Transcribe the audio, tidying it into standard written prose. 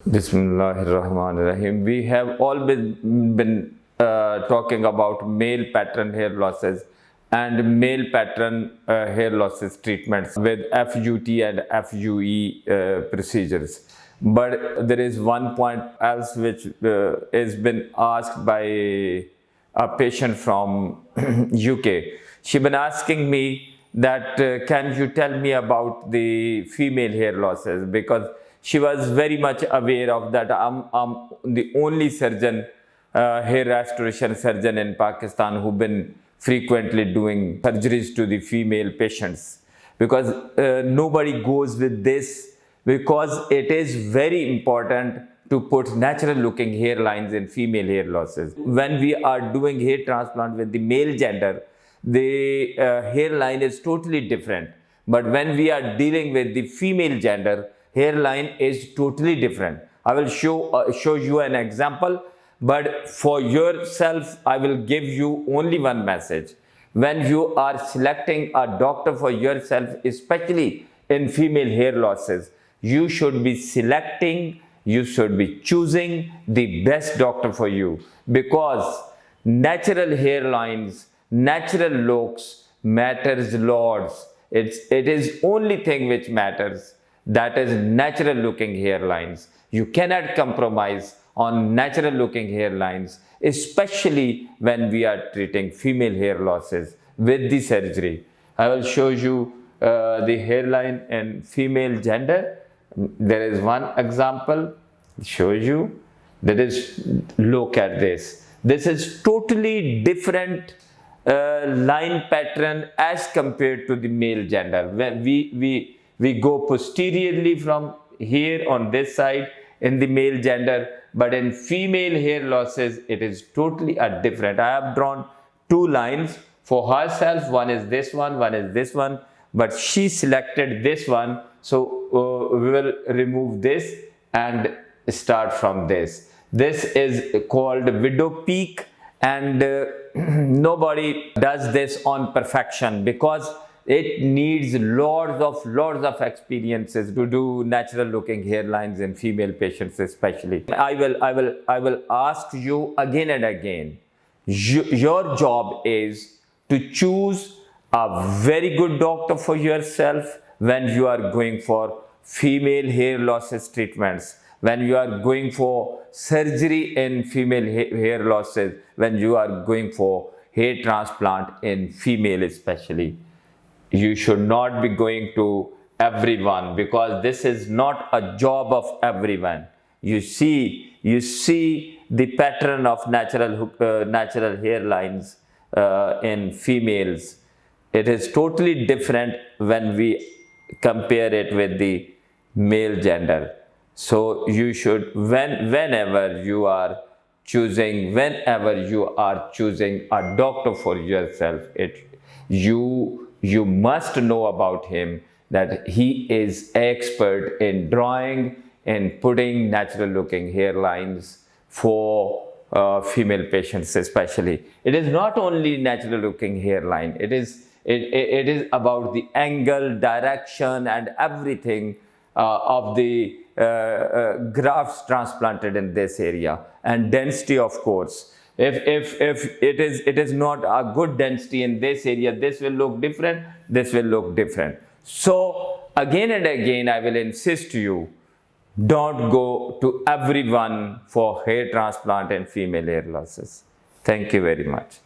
Bismillahirrahmanirrahim. We have always been talking about male pattern hair losses and male pattern hair losses treatments with FUT and FUE procedures. But there is one point else which has been asked by a patient from UK. She been asking me that can you tell me about the female hair losses, because she was very much aware of that. I'm the only surgeon, hair restoration surgeon in Pakistan who been frequently doing surgeries to the female patients, because nobody goes with this, because it is very important to put natural looking hairlines in female hair losses. When we are doing hair transplant with the male gender, the hairline is totally different. But when we are dealing with the female gender, hairline is totally different. I will show you an example, but for yourself, I will give you only one message. When you are selecting a doctor for yourself, especially in female hair losses, you should be choosing the best doctor for you, because natural hairlines, natural looks matters lots. It is only thing which matters, that is natural looking hairlines. You cannot compromise on natural looking hairlines, especially when we are treating female hair losses with the surgery. I will show you the hairline in female gender. There is one example, show you. That is, look at this. This is totally different line pattern as compared to the male gender. When we go posteriorly from here on this side in the male gender, but in female hair losses it is totally different. I have drawn two lines for herself. One is this one is this one, but she selected this one, so we will remove this and start from this. This is called widow peak, and nobody does this on perfection, because it needs lots of experiences to do natural looking hairlines in female patients especially. I will ask you again and again. Your job is to choose a very good doctor for yourself when you are going for female hair losses treatments, when you are going for surgery in female hair losses, when you are going for hair transplant in female especially. You should not be going to everyone, because this is not a job of everyone. You see the pattern of natural hairlines in females. It is totally different when we compare it with the male gender. So you should, whenever you are choosing a doctor for yourself, you must know about him, that he is expert in drawing and putting natural looking hairlines for female patients especially. It is not only natural looking hairline, it is about the angle, direction and everything of the grafts transplanted in this area, and density, of course. If it is not a good density in this area, this will look different, this will look different. So again and again I will insist to you, don't go to everyone for hair transplant and female hair losses. Thank you very much.